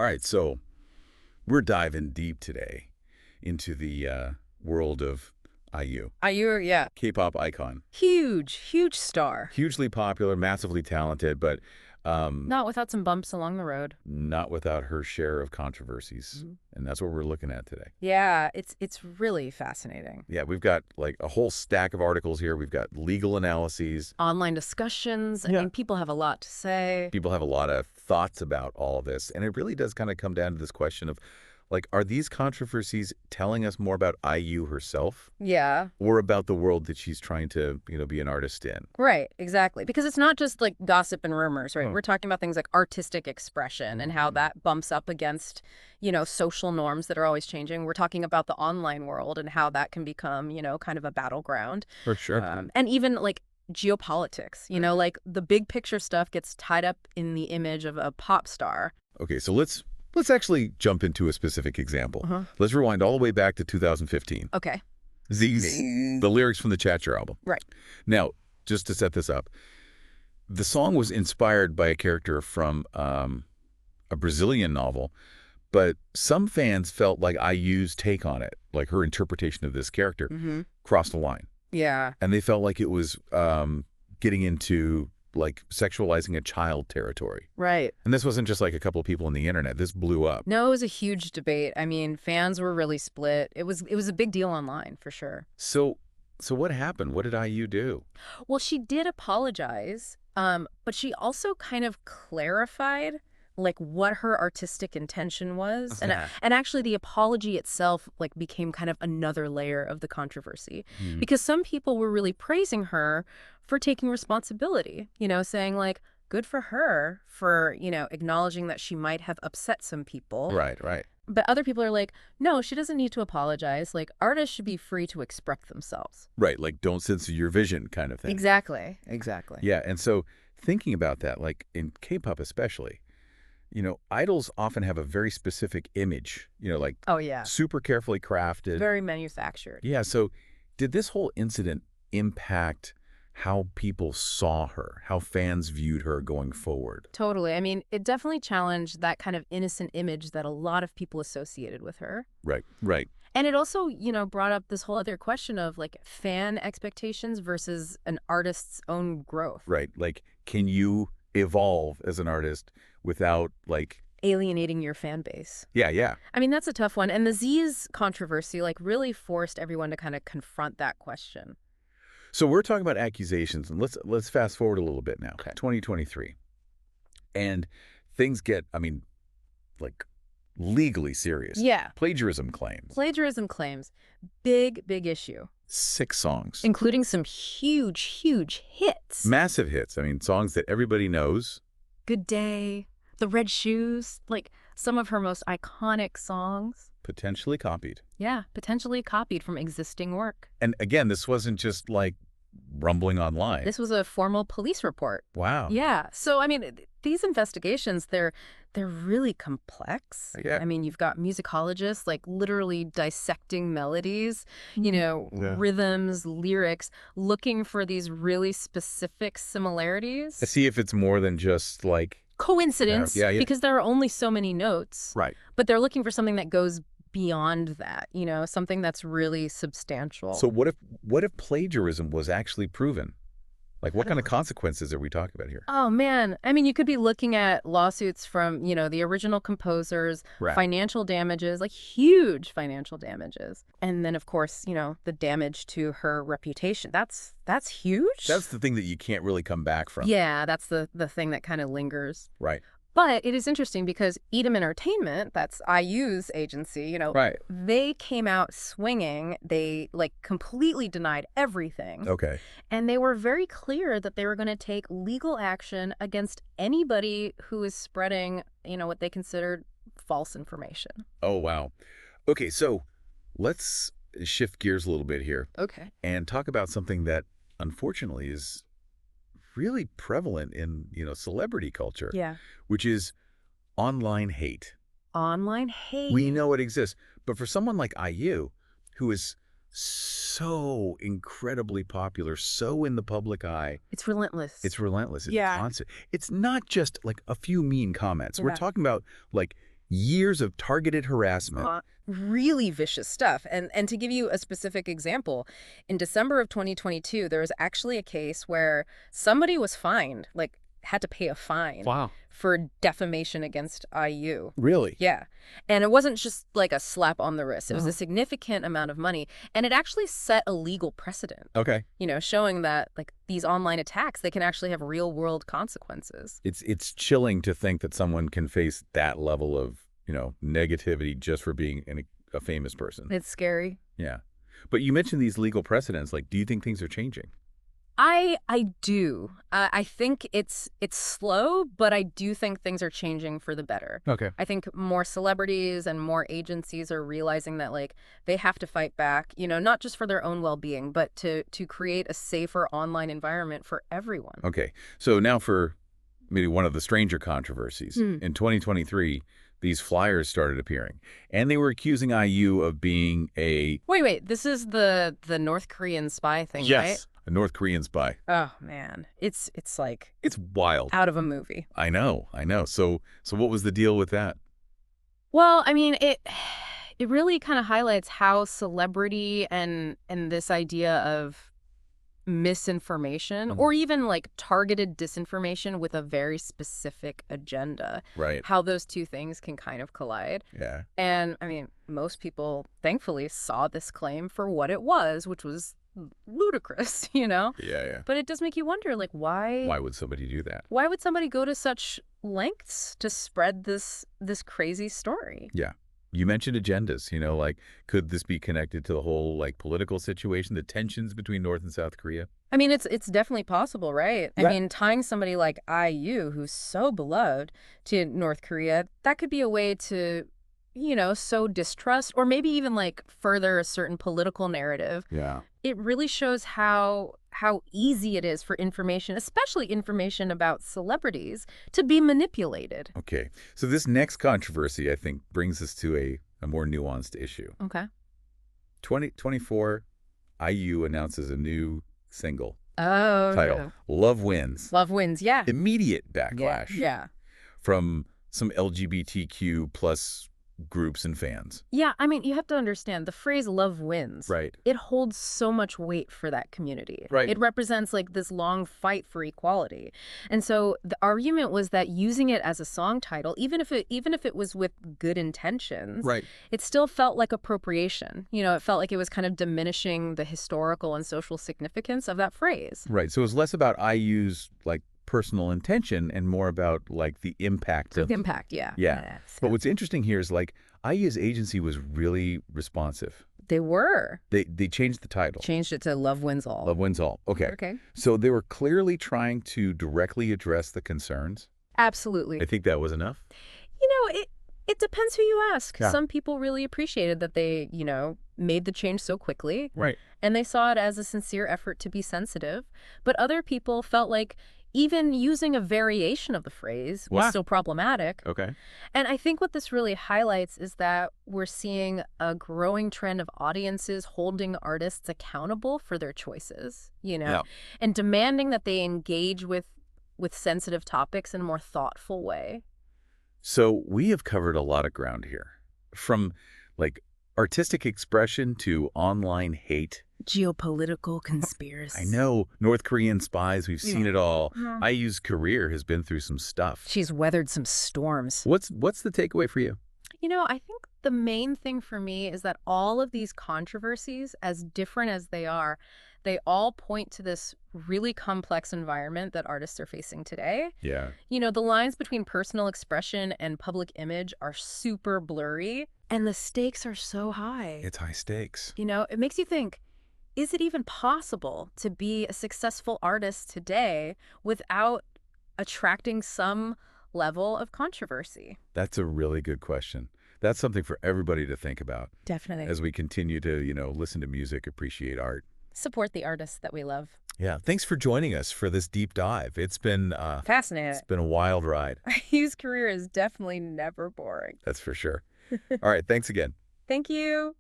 All right, so we're diving deep today into the world of IU. IU, yeah. K-pop icon. Huge, huge star. Hugely popular, massively talented, but Not without some bumps along the road. not without her share of controversies. Mhm. And that's what we're looking at today. Yeah, it's really fascinating. Yeah, we've got like a whole stack of articles here. We've got legal analyses. Online discussions. Yeah. I mean, people have a lot to say. People have a lot of thoughts about all of this. And it really does kind of come down to this question of, like, are these controversies telling us more about IU herself Yeah, or about the world that she's trying to, be an artist in? right, exactly. Because it's not just like gossip and rumors, right? Oh. We're talking about things like artistic expression and how that bumps up against, social norms that are always changing. We're talking about the online world and how that can become, kind of a battleground. For sure. And even like geopolitics, like the big picture stuff gets tied up in the image of a pop star. Okay, so let's actually jump into a specific example. Uh-huh. Let's rewind all the way back to 2015. Okay. Zing. The lyrics from the Chatcher album. Right. Now, just to set this up, the song was inspired by a character from a Brazilian novel, but some fans felt like IU's take on it, like her interpretation of this character, crossed the line. Yeah. And they felt like it was getting into like sexualizing a child territory. Right. And this wasn't just like a couple of people on the internet. This blew up. No, it was a huge debate. I mean, fans were really split. It was a big deal online, for sure. So what happened? What did IU do? Well, she did apologize, but she also kind of clarified like what her artistic intention was. And actually the apology itself like became kind of another layer of the controversy because some people were really praising her for taking responsibility, saying like, good for her for, acknowledging that she might have upset some people. Right. But other people are like, no, she doesn't need to apologize. Like, artists should be free to express themselves. Right, like don't censor your vision kind of thing. Exactly. Yeah, and so thinking about that, like in K-pop especially, idols often have a very specific image, like Oh, yeah. super carefully crafted. Very manufactured. Yeah, so did this whole incident impact how people saw her, how fans viewed her going forward? Totally. I mean, it definitely challenged that kind of innocent image that a lot of people associated with her. Right. And it also, brought up this whole other question of like fan expectations versus an artist's own growth. Right, like can you evolve as an artist without like Alienating your fan base. Yeah. I mean, that's a tough one. And the Z's controversy like really forced everyone to kind of confront that question. So we're talking about accusations, and let's fast forward a little bit now. Okay. 2023. And things get, like legally serious. Yeah. Plagiarism claims. Plagiarism claims. Big issue. 6 songs. Including some huge hits. Massive hits. Songs that everybody knows. Good Day, The Red Shoes, like some of her most iconic songs. Potentially copied. Yeah, potentially copied from existing work. And again, this wasn't just like rumbling online. This was a formal police report. Wow. Yeah. So, these investigations, they're really complex. Yeah. You've got musicologists like literally dissecting melodies, rhythms, lyrics, looking for these really specific similarities. To see if it's more than just like Coincidence, Yeah. because there are only so many notes. Right. But they're looking for something that goes beyond that, something that's really substantial. So what if plagiarism was actually proven? Like what kind of consequences are we talking about here? Oh, man. You could be looking at lawsuits from, the original composers, Right. financial damages, like huge financial damages. And then, of course, the damage to her reputation. That's huge. That's the thing that you can't really come back from. Yeah, that's the thing that kind of lingers. Right. But it is interesting because Edom Entertainment, that's IU's agency, Right. they came out swinging. They completely denied everything. Okay. And they were very clear that they were going to take legal action against anybody who is spreading, what they considered false information. Oh, wow. Okay, so let's shift gears a little bit here Okay. and talk about something that unfortunately is really prevalent in, celebrity culture. Yeah. Which is online hate. Online hate. We know it exists. But for someone like IU, who is so incredibly popular, so in the public eye. It's relentless. It's relentless. It's Yeah. constant. It's not just like a few mean comments. We're Yeah. talking about like Years of targeted harassment. Really vicious stuff. And to give you a specific example, in December of 2022, there was actually a case where somebody was fined, like had to pay a fine Wow. for defamation against IU. Really? Yeah. And it wasn't just like a slap on the wrist. It was Uh-huh. a significant amount of money. And it actually set a legal precedent, Okay. showing that like these online attacks, they can actually have real world consequences. It's chilling to think that someone can face that level of, negativity just for being a famous person. It's scary. Yeah. But you mentioned these legal precedents. Like, do you think things are changing? I do. I think it's slow, but I do think things are changing for the better. Okay. I think more celebrities and more agencies are realizing that like they have to fight back, not just for their own well-being, but to create a safer online environment for everyone. Okay. So now for maybe one of the stranger controversies. In 2023, these flyers started appearing, and they were accusing IU of being a... Wait, this is the North Korean spy thing, right? A North Korean spy. Oh man, it's like It's wild. out of a movie. I know. So what was the deal with that? Well, I mean, it really kind of highlights how celebrity and this idea of misinformation or even like targeted disinformation with a very specific agenda, Right. how those two things can kind of collide. Yeah. And I mean, most people thankfully saw this claim for what it was, which was ludicrous, Yeah. But it does make you wonder, like, Why would somebody do that? why would somebody go to such lengths to spread this crazy story? Yeah. You mentioned agendas, like, could this be connected to the whole, like, political situation, the tensions between North and South Korea? I mean, it's definitely possible, right? I Right. mean, tying somebody like IU, who's so beloved, to North Korea, that could be a way to, sow distrust or maybe even like further a certain political narrative. Yeah. It really shows how easy it is for information, especially information about celebrities, to be manipulated. Okay. So this next controversy, I think, brings us to a more nuanced issue. Okay. 2024, IU announces a new single Oh, title, yeah. Love Wins. Love wins, yeah. Immediate backlash Yeah. from some LGBTQ plus groups and fans. Yeah, I mean, you have to understand the phrase love wins. Right. It holds so much weight for that community. Right. It represents like this long fight for equality. And so the argument was that using it as a song title, even if it was with good intentions, Right. it still felt like appropriation. It felt like it was kind of diminishing the historical and social significance of that phrase. Right. So it was less about IU's, like, personal intention and more about, like, the impact of... Impact, yeah. Yeah. But what's interesting here is, like, IU's agency was really responsive. They were. They changed the title. Changed it to Love Wins All. Love Wins All. Okay. Okay. So they were clearly trying to directly address the concerns. Absolutely. I think that was enough. It depends who you ask. Yeah. Some people really appreciated that they, made the change so quickly. Right. And they saw it as a sincere effort to be sensitive. But other people felt like even using a variation of the phrase was Wow. still problematic. Okay. And I think what this really highlights is that we're seeing a growing trend of audiences holding artists accountable for their choices, Yeah. and demanding that they engage with sensitive topics in a more thoughtful way. So we have covered a lot of ground here, from, like, artistic expression to online hate. Geopolitical conspiracy. I know, North Korean spies, we've seen it all. Yeah. IU's career has been through some stuff. She's weathered some storms. What's the takeaway for you? I think the main thing for me is that all of these controversies, as different as they are, they all point to this really complex environment that artists are facing today. Yeah. The lines between personal expression and public image are super blurry, and the stakes are so high. It's high stakes. It makes you think, is it even possible to be a successful artist today without attracting some level of controversy? That's a really good question. That's something for everybody to think about Definitely. as we continue to, listen to music, appreciate art. Support the artists that we love. Yeah. Thanks for joining us for this deep dive. It's been Fascinating. a wild ride. IU's career is definitely never boring. That's for sure. All right. Thanks again. Thank you.